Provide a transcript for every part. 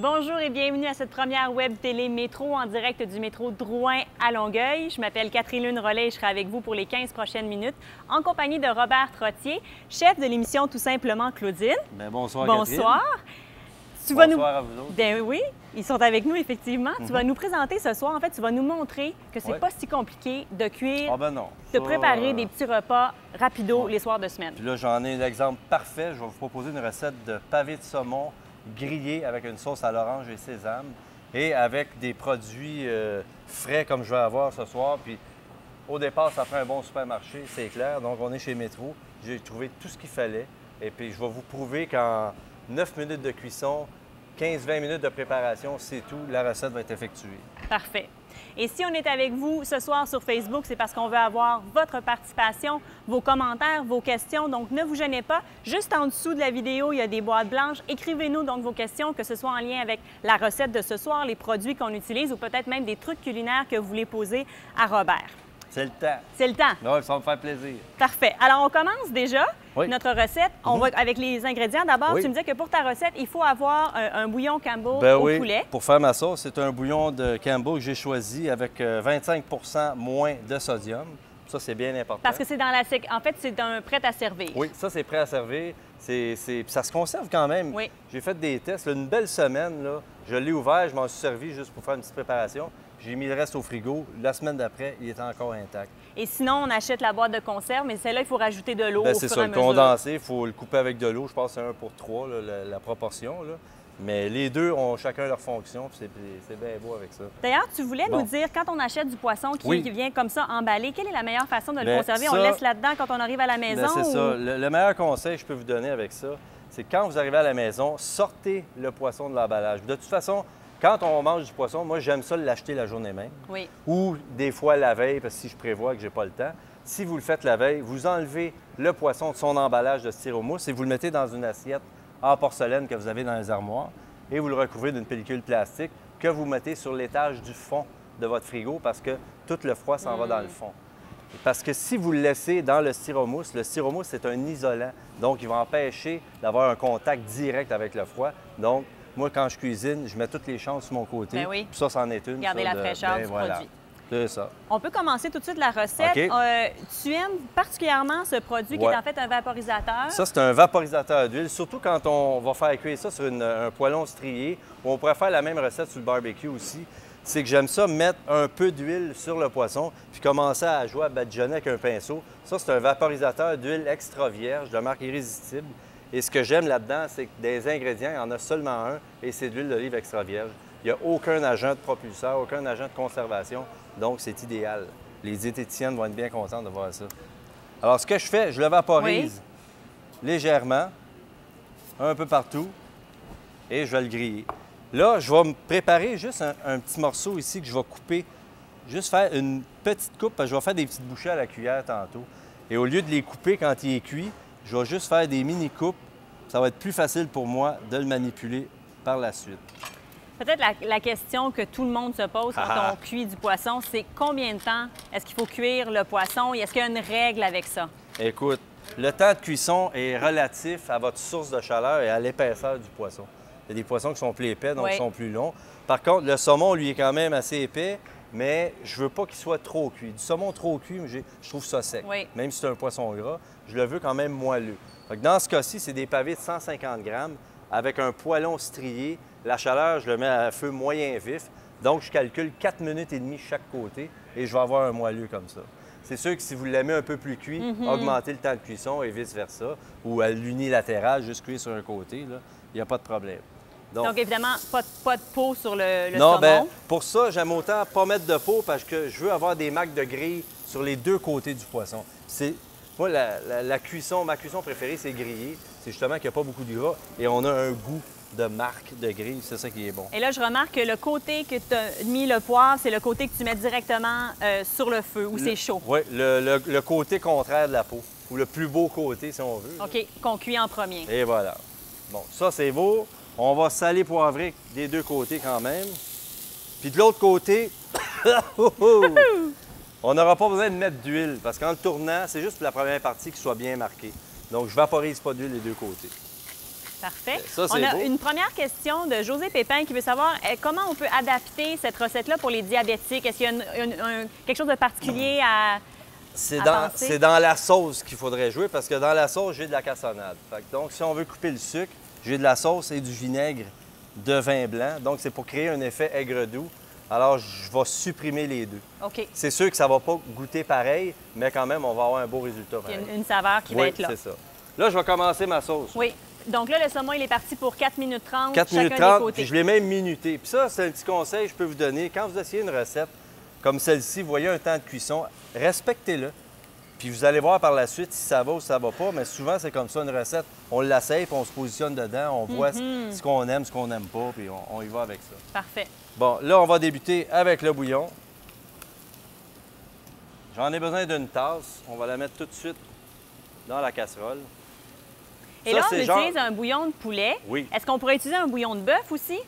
Bonjour et bienvenue à cette première web télé métro en direct du métro Drouin à Longueuil. Je m'appelle Catherine Rollet et je serai avec vous pour les 15 prochaines minutes en compagnie de Robert Trottier, chef de l'émission Tout simplement Claudine. Bien, bonsoir, Bonsoir. Bonsoir à vous autres. Bien oui, ils sont avec nous effectivement. Tu vas nous présenter ce soir, en fait, tu vas nous montrer que c'est pas si compliqué de cuire, de préparer des petits repas rapido les soirs de semaine. Puis là, j'en ai l'exemple parfait. Je vais vous proposer une recette de pavé de saumon grillé avec une sauce à l'orange et sésame et avec des produits frais comme je vais avoir ce soir. Puis au départ, ça prend un bon supermarché, c'est clair. Donc, on est chez Métro. J'ai trouvé tout ce qu'il fallait. Et puis, je vais vous prouver qu'en 9 minutes de cuisson, 15-20 minutes de préparation, c'est tout. La recette va être effectuée. Parfait. Et si on est avec vous ce soir sur Facebook, c'est parce qu'on veut avoir votre participation, vos commentaires, vos questions. Donc, ne vous gênez pas. Juste en dessous de la vidéo, il y a des boîtes blanches. Écrivez-nous donc vos questions, que ce soit en lien avec la recette de ce soir, les produits qu'on utilise ou peut-être même des trucs culinaires que vous voulez poser à Robert. C'est le temps. C'est le temps. Oui, ça va me faire plaisir. Parfait. Alors, on commence déjà notre recette. On va avec les ingrédients. D'abord, tu me disais que pour ta recette, il faut avoir un bouillon Campbell au poulet. Pour faire ma sauce, c'est un bouillon de Campbell que j'ai choisi avec 25 moins de sodium. Ça, c'est bien important. Parce que c'est dans la... En fait, c'est un prêt à servir. Oui, ça, c'est prêt à servir. Puis ça se conserve quand même. Oui. J'ai fait des tests. Là, une belle semaine, là, je l'ai ouvert, je m'en suis servi juste pour faire une petite préparation. J'ai mis le reste au frigo. La semaine d'après, il est encore intact. Et sinon, on achète la boîte de conserve, mais celle-là, il faut rajouter de l'eau au c'est fur ça, et à le mesure. condensé, il faut le couper avec de l'eau. Je pense que c'est 1 pour 3, là, la proportion. Là. Mais les deux ont chacun leur fonction, puis c'est bien beau avec ça. D'ailleurs, tu voulais nous dire, quand on achète du poisson qui vient comme ça emballé, quelle est la meilleure façon de le conserver? On le laisse là-dedans quand on arrive à la maison? C'est ça. Le meilleur conseil que je peux vous donner avec ça, c'est quand vous arrivez à la maison, sortez le poisson de l'emballage. De toute façon, quand on mange du poisson, moi, j'aime ça l'acheter la journée même. Oui. Ou des fois la veille, parce que si je prévois que j'ai pas le temps. Si vous le faites la veille, vous enlevez le poisson de son emballage de styromousse et vous le mettez dans une assiette en porcelaine que vous avez dans les armoires et vous le recouvrez d'une pellicule plastique que vous mettez sur l'étage du fond de votre frigo parce que tout le froid s'en va dans le fond. Parce que si vous le laissez dans le styromousse, c'est un isolant. Donc, il va empêcher d'avoir un contact direct avec le froid. Donc, moi, quand je cuisine, je mets toutes les chances sur mon côté. Ben oui. Puis ça, c'en est une. Gardez la fraîcheur du produit. C'est ça. On peut commencer tout de suite la recette. Okay. Tu aimes particulièrement ce produit qui est en fait un vaporisateur. Ça, c'est un vaporisateur d'huile, surtout quand on va faire cuire ça sur un poêlon strié. On pourrait faire la même recette sur le barbecue aussi. C'est que j'aime ça mettre un peu d'huile sur le poisson puis commencer à jouer à badigeonner avec un pinceau. Ça, c'est un vaporisateur d'huile extra vierge de marque Irrésistible. Et ce que j'aime là-dedans, c'est que des ingrédients, il y en a seulement un, et c'est de l'huile d'olive extra vierge. Il n'y a aucun agent de propulseur, aucun agent de conservation, donc c'est idéal. Les diététiciennes vont être bien contentes de voir ça. Alors, ce que je fais, je le vaporise légèrement, un peu partout, et je vais le griller. Là, je vais me préparer juste un petit morceau ici que je vais couper, juste faire une petite coupe, parce que je vais faire des petites bouchées à la cuillère tantôt. Et au lieu de les couper quand il est cuit, je vais juste faire des mini-coupes. Ça va être plus facile pour moi de le manipuler par la suite. Peut-être la question que tout le monde se pose quand on cuit du poisson, c'est combien de temps est-ce qu'il faut cuire le poisson et est-ce qu'il y a une règle avec ça? Écoute, le temps de cuisson est relatif à votre source de chaleur et à l'épaisseur du poisson. Il y a des poissons qui sont plus épais, donc qui sont plus longs. Par contre, le saumon, lui, est quand même assez épais, mais je veux pas qu'il soit trop cuit. Du saumon trop cuit, je trouve ça sec. Même si c'est un poisson gras, je le veux quand même moelleux. Donc, dans ce cas-ci, c'est des pavés de 150 grammes avec un poêlon strié. La chaleur, je le mets à feu moyen vif. Donc, je calcule 4 minutes et demie chaque côté et je vais avoir un moelleux comme ça. C'est sûr que si vous l'aimez un peu plus cuit, augmentez le temps de cuisson et vice-versa. Ou à l'unilatéral, juste cuire sur un côté, il n'y a pas de problème. Donc évidemment, pas de peau sur le non, saumon. Bien, pour ça, j'aime autant pas mettre de peau parce que je veux avoir des marques de grille sur les deux côtés du poisson. Moi, ma cuisson préférée, c'est griller. C'est justement qu'il n'y a pas beaucoup de gras et on a un goût de marque de grille. C'est ça qui est bon. Et là, je remarque que le côté que tu as mis le poivre, c'est le côté que tu mets directement sur le feu, où c'est chaud. Oui, le côté contraire de la peau, ou le plus beau côté, si on veut. OK, qu'on cuit en premier. Et voilà. Bon, ça, c'est beau. On va saler poivrer des deux côtés quand même. Puis de l'autre côté, on n'aura pas besoin de mettre d'huile parce qu'en le tournant, c'est juste pour la première partie qui soit bien marquée. Donc, je ne vaporise pas d'huile des deux côtés. Parfait. Ça, on c'est a beau. une première question de José Pépin qui veut savoir comment on peut adapter cette recette-là pour les diabétiques. Est-ce qu'il y a quelque chose de particulier à penser? C'est dans la sauce qu'il faudrait jouer parce que dans la sauce, j'ai de la cassonade. Donc, si on veut couper le sucre, j'ai de la sauce et du vinaigre de vin blanc. Donc, c'est pour créer un effet aigre-doux. Alors, je vais supprimer les deux. OK. C'est sûr que ça ne va pas goûter pareil, mais quand même, on va avoir un beau résultat. Il y Pareil. a une saveur qui va Oui, être là. c'est ça. Là, je vais commencer ma sauce. Oui. Donc là, le saumon, il est parti pour 4 minutes 30, 4 minutes chacun 30, des côtés. puis je l'ai même minuté. Puis ça, c'est un petit conseil que je peux vous donner. Quand vous essayez une recette comme celle-ci, vous voyez un temps de cuisson, respectez-le. Puis vous allez voir par la suite si ça va ou ça va pas. Mais souvent, c'est comme ça, une recette. On l'essaye, puis on se positionne dedans, on voit ce qu'on aime, ce qu'on n'aime pas, puis on y va avec ça. Parfait. Bon, là, on va débuter avec le bouillon. J'en ai besoin d'une tasse. On va la mettre tout de suite dans la casserole. Et Ça, là, on c'est utilise un bouillon de poulet. Oui. Est-ce qu'on pourrait utiliser un bouillon de bœuf aussi?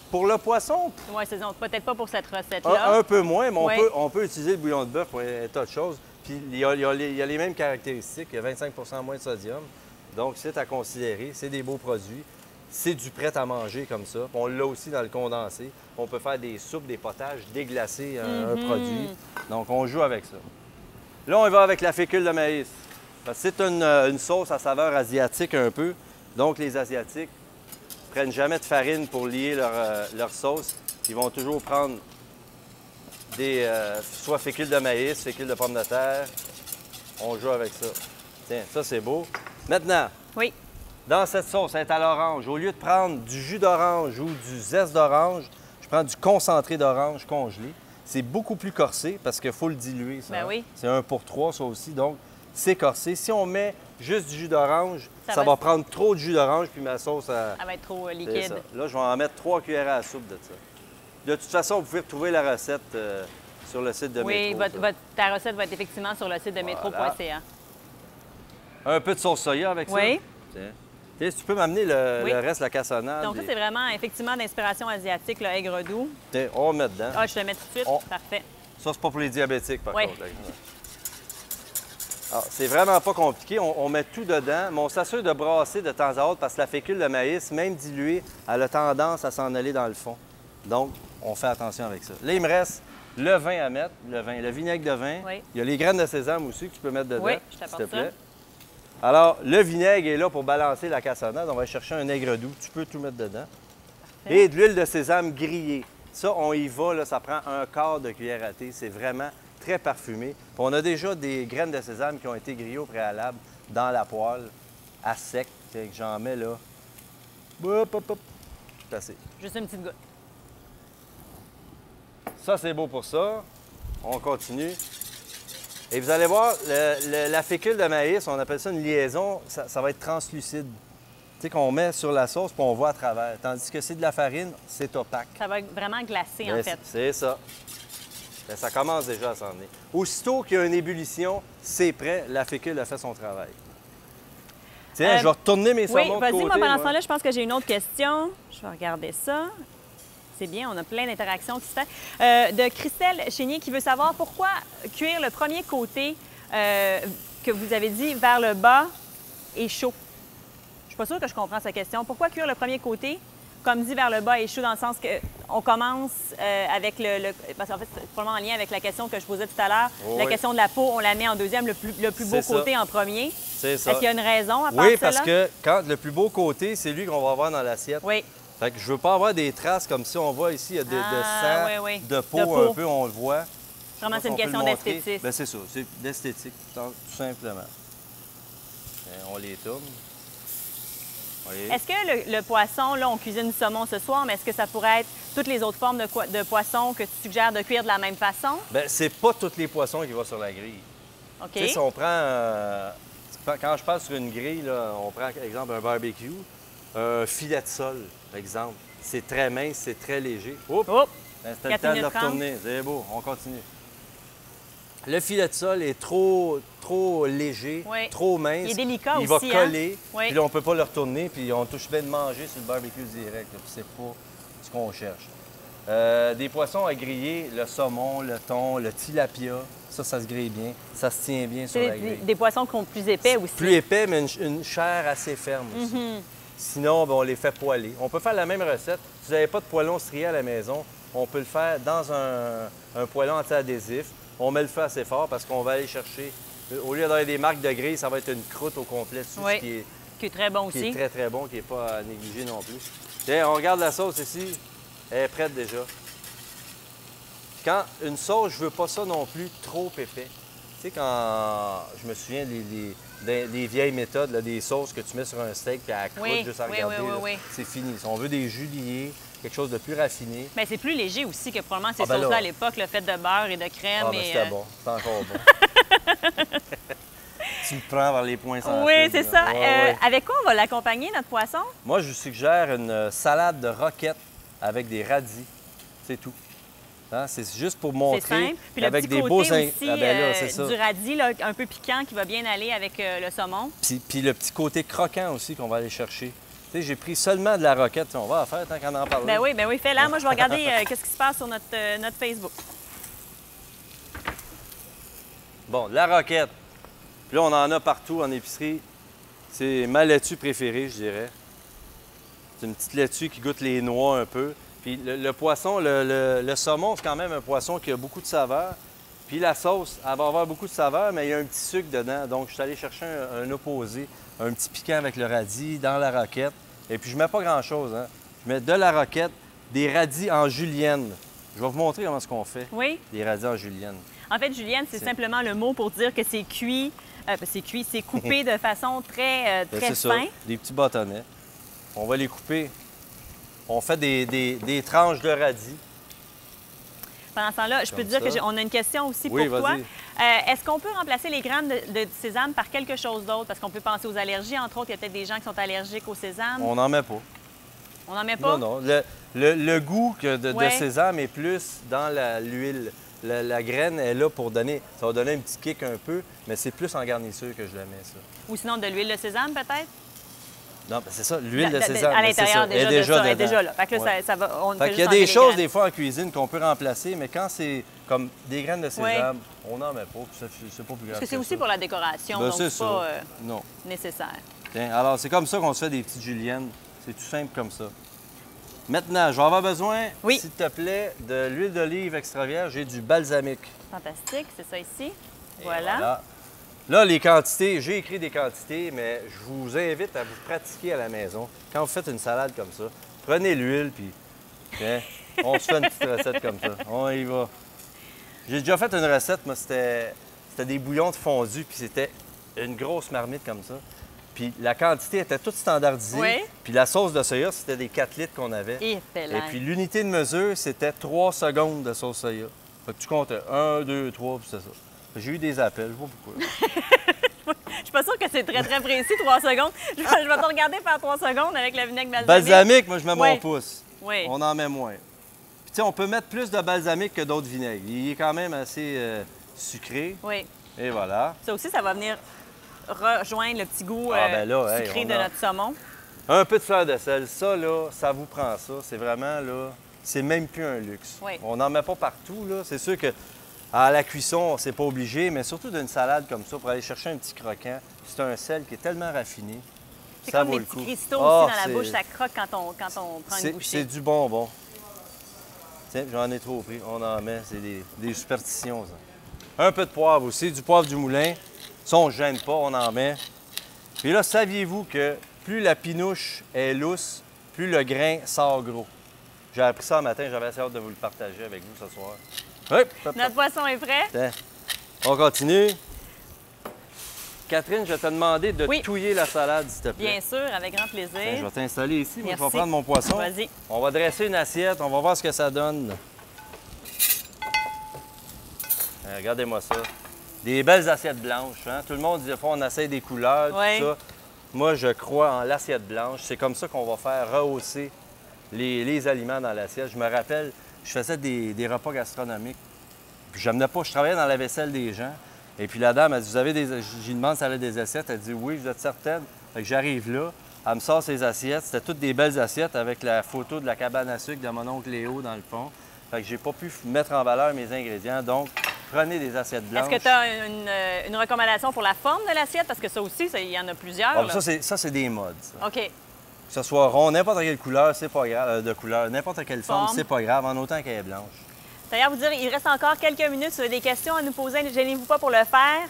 Pour le poisson, Oui, c'est ça. Peut-être pas pour cette recette-là. un peu moins, mais Oui. on peut utiliser le bouillon de bœuf pour un tas de choses. Puis il y a les mêmes caractéristiques. Il y a 25 moins de sodium. Donc, c'est à considérer. C'est des beaux produits. C'est du prêt à manger comme ça. Puis on l'a aussi dans le condensé. On peut faire des soupes, des potages, déglacer un produit. Donc, on joue avec ça. Là, on va avec la fécule de maïs. Parce que c'est une sauce à saveur asiatique un peu. Donc, les Asiatiques ne prennent jamais de farine pour lier leur sauce. Ils vont toujours prendre soit fécule de maïs, fécule de pommes de terre. On joue avec ça. Tiens, ça, c'est beau. Maintenant, Oui. dans cette sauce, elle est à l'orange. Au lieu de prendre du jus d'orange ou du zeste d'orange, je prends du concentré d'orange congelé. C'est beaucoup plus corsé parce qu'il faut le diluer. Ça, Ben oui. C'est 1 pour 3, ça aussi. Donc, c'est corsé. Si on met juste du jus d'orange, Ça ça va va prendre trop de jus d'orange, puis ma sauce, Ça va être trop c'est liquide. ça. Là, je vais en mettre 3 cuillères à soupe de ça. De toute façon, vous pouvez retrouver la recette sur le site de Oui, Métro. ça. ta recette va être effectivement sur le site de Voilà. métro.ca. Un peu de sauce soya avec ça. Oui. Tiens. Tiens, si tu peux m'amener Oui. le reste, la cassonade. Donc ça, c'est vraiment effectivement d'inspiration asiatique, le aigre doux. Tiens, on va mettre dedans. Ah, je te le mets tout de suite. On- Parfait. Ça, c'est pas pour les diabétiques, par Oui. contre. Alors, c'est vraiment pas compliqué. On met tout dedans, mais on s'assure de brasser de temps à autre parce que la fécule de maïs, même diluée, elle a tendance à s'en aller dans le fond. Donc, on fait attention avec ça. Là, il me reste le vin à mettre, le vinaigre de vin. Oui. Il y a les graines de sésame aussi que tu peux mettre dedans, Oui, je s'il t'apporte te plaît. ça. Alors, le vinaigre est là pour balancer la cassonade. On va chercher un aigre doux. Tu peux tout mettre dedans. Et de l'huile de sésame grillée. Ça, on y va, là, ça prend un quart de cuillère à thé. C'est vraiment très parfumé. Puis on a déjà des graines de sésame qui ont été grillées au préalable dans la poêle, à sec. Fait que j'en mets là. Hop, hop, hop. C'est assez. Juste une petite goutte. Ça, c'est beau pour ça. On continue. Et vous allez voir, la fécule de maïs, on appelle ça une liaison, ça va être translucide. Tu sais, qu'on met sur la sauce, puis on voit à travers. Tandis que c'est de la farine, c'est opaque. Ça va être vraiment glacé, en Ben, fait. C'est ça. Ben, ça commence déjà à s'en venir. Aussitôt qu'il y a une ébullition, c'est prêt, la fécule a fait son travail. Tiens, je vais retourner mes Oui, saumons de vas-y, côté. moi, pendant ce moi. temps-là, je pense que j'ai une autre question. Je vais regarder ça. C'est bien, on a plein d'interactions qui se font. De Christelle Chénier qui veut savoir pourquoi cuire le premier côté que vous avez dit vers le bas est chaud. Je suis pas sûre que je comprends sa question. Pourquoi cuire le premier côté, comme dit, vers le bas est chaud, dans le sens qu'on commence avec parce qu'en fait, c'est probablement en lien avec la question que je posais tout à l'heure. Oh, la oui. question de la peau, on la met en deuxième, le plus beau C'est ça. côté en premier. C'est ça. Est-ce qu'il y a une raison à part Oui, celle-là? parce que quand le plus beau côté, c'est lui qu'on va avoir dans l'assiette. Oui. Fait que je veux pas avoir des traces comme si on voit ici, il y a de sang, oui, oui. de peau De peau. un peu, on le voit. Vraiment, c'est une On peut le question montrer. d'esthétisme. Ben, c'est ça, c'est d'esthétique, tout simplement. On les tourne. Oui. Est-ce que le poisson, là, on cuisine du saumon ce soir, mais est-ce que ça pourrait être toutes les autres formes de poissons que tu suggères de cuire de la même façon? Ben, c'est pas tous les poissons qui vont sur la grille. OK. Tu sais, si on prend... quand je parle sur une grille, là, on prend, par exemple, un barbecue, un filet de sol, par exemple. C'est très mince, c'est très léger. Oups! Oups! Ben, c'était le 4 temps de le minutes 30. retourner. C'est beau, on continue. Le filet de sol est trop léger, Oui. trop mince. Il est délicat Il aussi, va hein? coller, Oui. puis là, on peut pas le retourner, puis on touche bien de manger sur le barbecue direct. là, puis c'est pas ce qu'on cherche. Des poissons à griller, le saumon, le thon, le tilapia, ça se grille bien. Ça se tient bien sur C'est la grille. des poissons qui sont plus épais aussi. Plus épais, mais une chair assez ferme aussi. Sinon, ben, on les fait poêler. On peut faire la même recette. Si vous n'avez pas de poêlon strié à la maison, on peut le faire dans un poêlon anti-adhésif. On met le feu assez fort parce qu'on va aller chercher, au lieu d'avoir des marques de grille, ça va être une croûte au complet dessus, Oui, qui est très bon aussi. Qui est très, très bon, qui n'est pas à négliger non plus. Tiens, on regarde la sauce ici. Elle est prête déjà. Quand une sauce, je veux pas ça non plus trop épais. Tu sais, quand je me souviens des vieilles méthodes, là, des sauces que tu mets sur un steak puis à la croûte juste à regarder, c'est fini. Si on veut des jus liés, quelque chose de plus raffiné. Bien, c'est plus léger aussi que probablement ces ben sauces-là là, à l'époque, le fait de beurre et de crème. Ah, ben c'était bon. C'est encore bon. Tu me prends vers les points sans Oui, fil, c'est là. ça. Ouais. Avec quoi on va l'accompagner, notre poisson? Moi, je vous suggère une salade de roquettes avec des radis. C'est tout. Hein? C'est juste pour C'est montrer simple. Puis le avec petit des côté beaux aussi Ah ben là, c'est ça. du radis, là, un peu piquant, qui va bien aller avec le saumon. Puis le petit côté croquant aussi qu'on va aller chercher. Tu sais, j'ai pris seulement de la roquette. On va la faire tant qu'on en parle. Ben oui, fais-la. Moi, je vais regarder qu'est-ce qui se passe sur notre Facebook. Bon, de la roquette. Puis là, on en a partout en épicerie. C'est ma laitue préférée, je dirais. C'est une petite laitue qui goûte les noix un peu. Puis le poisson, le saumon, c'est quand même un poisson qui a beaucoup de saveur. Puis la sauce, elle va avoir beaucoup de saveur, mais il y a un petit sucre dedans. Donc, je suis allé chercher un opposé, un petit piquant avec le radis dans la roquette. Et puis, je mets pas grand-chose, hein. Je mets de la roquette, des radis en julienne. Je vais vous montrer comment est-ce qu'on fait. Oui. Des radis en julienne. En fait, julienne, c'est simplement le mot pour dire que c'est cuit. C'est coupé de façon très C'est ça, fin. des petits bâtonnets. On va les couper. On fait des tranches de radis. Pendant ce temps-là, je peux te dire qu'on a une question aussi Oui, pour toi. vas-y. Est-ce qu'on peut remplacer les graines de sésame par quelque chose d'autre? Parce qu'on peut penser aux allergies. Entre autres, il y a peut-être des gens qui sont allergiques au sésame. On n'en met pas. On n'en met pas? Non, non. Le goût de sésame est plus dans l'huile. La graine est là pour donner... Ça va donner un petit kick un peu, mais c'est plus en garniture que je la mets, ça. Ou sinon de l'huile de sésame, peut-être? Non, ben c'est ça, l'huile de sésame. À l'intérieur, elle est déjà là. Fait que là, Ouais. ça va... On Fait qu'il y a des choses, des fois, en cuisine qu'on peut remplacer, mais quand c'est comme des graines de sésame, on n'en met pas, puis c'est pas plus grave. Parce que c'est aussi pour la décoration, Ben, donc c'est c'est pas non. nécessaire. Tiens, alors, c'est comme ça qu'on se fait des petites juliennes. C'est tout simple comme ça. Maintenant, je vais avoir besoin, s'il te plaît, de l'huile d'olive extra vierge et du balsamique. Fantastique, c'est ça ici. Et Voilà. Là, les quantités, j'ai écrit des quantités, mais je vous invite à vous pratiquer à la maison. Quand vous faites une salade comme ça, prenez l'huile, puis tiens, on se fait une petite recette comme ça. On y va. J'ai déjà fait une recette, moi, c'était des bouillons de fondu, puis c'était une grosse marmite comme ça. Puis la quantité était toute standardisée. Oui. Puis la sauce de soya, c'était des 4 litres qu'on avait. Et puis l'unité de mesure, c'était 3 secondes de sauce soya. Fait que tu comptais 1, 2, 3, puis c'était ça. J'ai eu des appels, je vois pourquoi. Je suis pas sûre que c'est très, très précis, 3 secondes. Je vais te regarder faire 3 secondes avec le vinaigre balsamique. Balsamique, moi, je mets mon pouce. Oui. On en met moins. Puis, tu sais, on peut mettre plus de balsamique que d'autres vinaigres. Il est quand même assez sucré. Oui. Et voilà. Ça aussi, ça va venir rejoindre le petit goût sucré de notre saumon. Un peu de fleur de sel. Ça, là, ça vous prend ça. C'est vraiment, là, c'est même plus un luxe. Oui. On n'en met pas partout, là. C'est sûr que à la cuisson, c'est pas obligé, mais surtout d'une salade comme ça, pour aller chercher un petit croquant, c'est un sel qui est tellement raffiné. C'est Ça comme vaut des le petits coup. cristaux aussi dans la c'est- bouche, ça croque quand on prend une bouchée. C'est du bonbon. Tiens, j'en ai trop pris. On en met. C'est des superstitions, ça. Un peu de poivre aussi, du poivre du moulin. Ça, on ne gêne pas, on en met. Puis là, saviez-vous que plus la pinouche est lousse, plus le grain sort gros? J'ai appris ça un matin, j'avais assez hâte de vous le partager avec vous ce soir. Hop, hop, Notre poisson est prêt? Tiens. On continue. Catherine, je vais te demander de Oui. touiller la salade, s'il te plaît. Bien sûr, avec grand plaisir. Tiens, je vais t'installer ici. Moi, je vais Merci. prendre mon poisson. Vas-y. On va dresser une assiette. On va voir ce que ça donne. Regardez-moi ça. Des belles assiettes blanches. Hein? Tout le monde dit, des fois, on essaie des couleurs, Oui. tout ça. Moi, je crois en l'assiette blanche. C'est comme ça qu'on va faire rehausser les aliments dans l'assiette. Je me rappelle, je faisais des repas gastronomiques. Puis j'amenais pas, je travaillais dans la vaisselle des gens. Et puis la dame, elle dit, vous avez des... J'y demande si elle a des assiettes. Elle dit, oui, vous êtes certaine? Fait que j'arrive là, elle me sort ses assiettes. C'était toutes des belles assiettes avec la photo de la cabane à sucre de mon oncle Léo dans le fond. Fait que j'ai pas pu mettre en valeur mes ingrédients. Donc, prenez des assiettes blanches. Est-ce que tu as une recommandation pour la forme de l'assiette? Parce que ça aussi, il y en a plusieurs. Ah, là. ça, c'est des modes, ça. OK. Que ce soit rond, n'importe quelle couleur, c'est pas grave. De couleur, n'importe quelle forme, c'est pas grave, en autant qu'elle est blanche. D'ailleurs, vous dire, il reste encore quelques minutes. Si vous avez des questions à nous poser, ne gênez-vous pas pour le faire.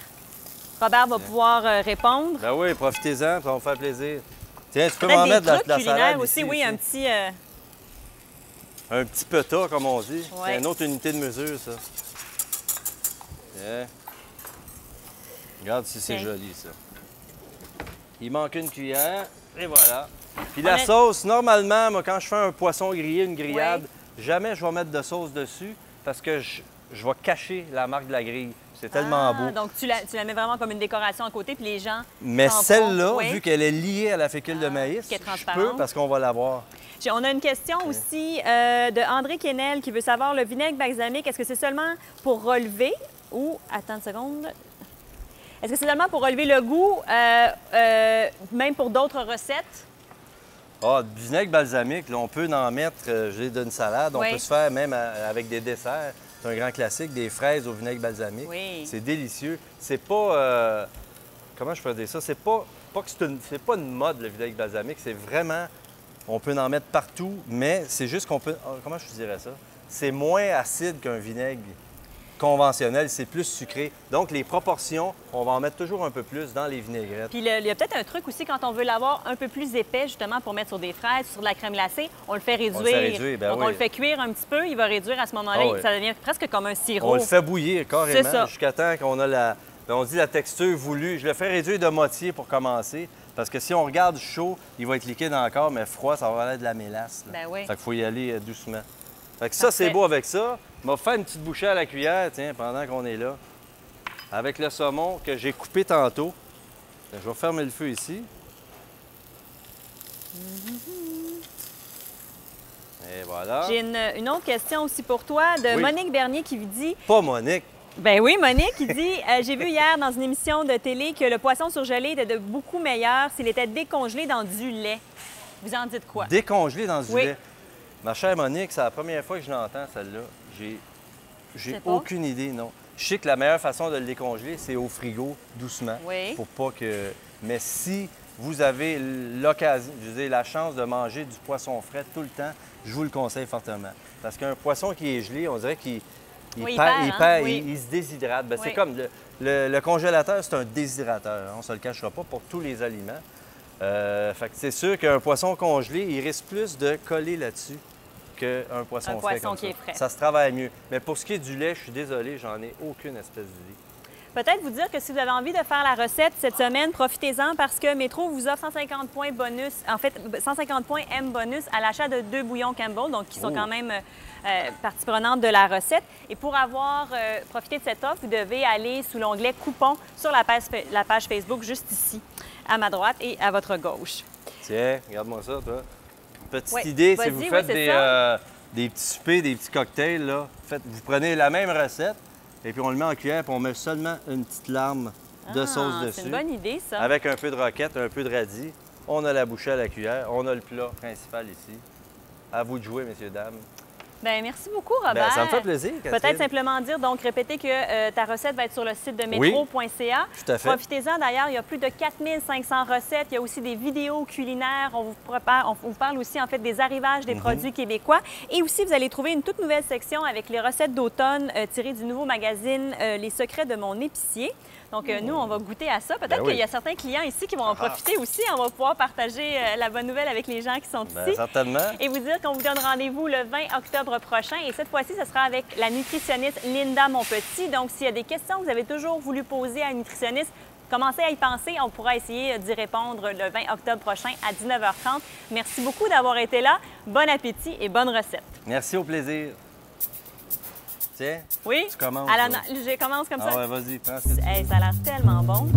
Robert va pouvoir répondre. Ben oui, profitez-en, ça va vous faire plaisir. Tiens, tu peux m'en mettre de la salade aussi, ici, oui, ici. Un petit... Un petit peta, comme on dit. Ouais. C'est une autre unité de mesure, ça. Tiens. Regarde si c'est joli, ça. Il manque une cuillère, et voilà. Puis la sauce, normalement, moi, quand je fais un poisson grillé, une grillade, jamais je vais mettre de sauce dessus parce que je vais cacher la marque de la grille. C'est tellement beau. Donc, tu la mets vraiment comme une décoration à côté, puis les gens... Mais celle-là, vu qu'elle est liée à la fécule de maïs, je peux parce qu'on va la voir. On a une question aussi de André Quesnel qui veut savoir, le vinaigre balsamique, est-ce que c'est seulement pour relever ou... Attends une seconde. Est-ce que c'est seulement pour relever le goût, même pour d'autres recettes? Ah, du vinaigre balsamique, là, on peut en mettre, j'ai d'une salade, on peut se faire même avec des desserts. C'est un grand classique, des fraises au vinaigre balsamique. Oui. C'est délicieux. C'est pas... comment je peux dire ça? C'est pas que c'est pas une mode, le vinaigre balsamique. C'est vraiment... On peut en mettre partout, mais c'est juste qu'on peut... Comment je dirais ça? C'est moins acide qu'un vinaigre conventionnel, c'est plus sucré. Donc, les proportions, on va en mettre toujours un peu plus dans les vinaigrettes. Puis, il y a peut-être un truc aussi, quand on veut l'avoir un peu plus épais, justement, pour mettre sur des fraises, sur de la crème glacée, on le fait réduire. On le fait réduire, ben donc, oui. on le fait cuire un petit peu, il va réduire à ce moment-là. Ça devient presque comme un sirop. On le fait bouillir carrément, jusqu'à temps qu'on a on dit la texture voulue. Je le fais réduire de moitié pour commencer, parce que si on regarde chaud, il va être liquide encore, mais froid, ça va avoir de la mélasse. Ben oui. Fait qu'il faut y aller doucement. Fait que ça, c'est beau avec ça. On va faire une petite bouchée à la cuillère, tiens, pendant qu'on est là. Avec le saumon que j'ai coupé tantôt. Je vais fermer le feu ici. Et voilà. J'ai une autre question aussi pour toi, de Monique Bernier qui vous dit... Pas Monique. Ben oui, Monique, qui dit j'ai vu hier dans une émission de télé que le poisson surgelé était de beaucoup meilleur s'il était décongelé dans du lait. Vous en dites quoi? Décongelé dans du lait? Ma chère Monique, c'est la première fois que je l'entends, celle-là. J'ai aucune idée, non. Je sais que la meilleure façon de le décongeler, c'est au frigo, doucement. Oui. Pour pas que... Mais si vous avez l'occasion, je veux dire, la chance de manger du poisson frais tout le temps, je vous le conseille fortement. Parce qu'un poisson qui est gelé, on dirait qu'il perd, il se déshydrate. Ben, c'est comme le congélateur, c'est un déshydrateur. On ne se le cachera pas pour tous les aliments. Fait que c'est sûr qu'un poisson congelé, il risque plus de coller là-dessus qu'un poisson frais comme ça. Qui est frais. Ça se travaille mieux. Mais pour ce qui est du lait, je suis désolé, j'en ai aucune espèce d'idée. Peut-être vous dire que si vous avez envie de faire la recette cette semaine, profitez-en parce que Métro vous offre 150 points bonus, en fait 150 points M bonus à l'achat de 2 bouillons Campbell, donc qui sont quand même partie prenante de la recette. Et pour avoir profité de cette offre, vous devez aller sous l'onglet coupons sur la page Facebook juste ici, à ma droite et à votre gauche. Tiens, regarde-moi ça, toi. Petite idée, si vous faites des petits soupers, des petits cocktails, là, vous prenez la même recette, et puis on le met en cuillère, puis on met seulement une petite larme de sauce dessus. C'est une bonne idée, ça. Avec un peu de roquette, un peu de radis. On a la bouchée à la cuillère, on a le plat principal ici. À vous de jouer, messieurs, dames. Bien, merci beaucoup, Robert. Bien, ça me fait plaisir, Catherine. Peut-être simplement dire, donc, répéter que ta recette va être sur le site de metro.ca. Oui, tout à fait. Profitez-en. D'ailleurs, il y a plus de 4500 recettes. Il y a aussi des vidéos culinaires. On vous parle aussi, en fait, des arrivages des produits québécois. Et aussi, vous allez trouver une toute nouvelle section avec les recettes d'automne tirées du nouveau magazine Les secrets de mon épicier. Donc, nous, on va goûter à ça. Peut-être qu'il y a certains clients ici qui vont en profiter aussi. On va pouvoir partager la bonne nouvelle avec les gens qui sont ici. Certainement. Et vous dire qu'on vous donne rendez-vous le 20 octobre prochain. Et cette fois-ci, ce sera avec la nutritionniste Linda Monpetit. Donc, s'il y a des questions que vous avez toujours voulu poser à une nutritionniste, commencez à y penser. On pourra essayer d'y répondre le 20 octobre prochain à 19h30. Merci beaucoup d'avoir été là. Bon appétit et bonne recette. Merci, au plaisir. Tiens, oui? Tu commences. Je commence comme ça. Ah ouais, vas-y, prends ça a l'air tellement bon.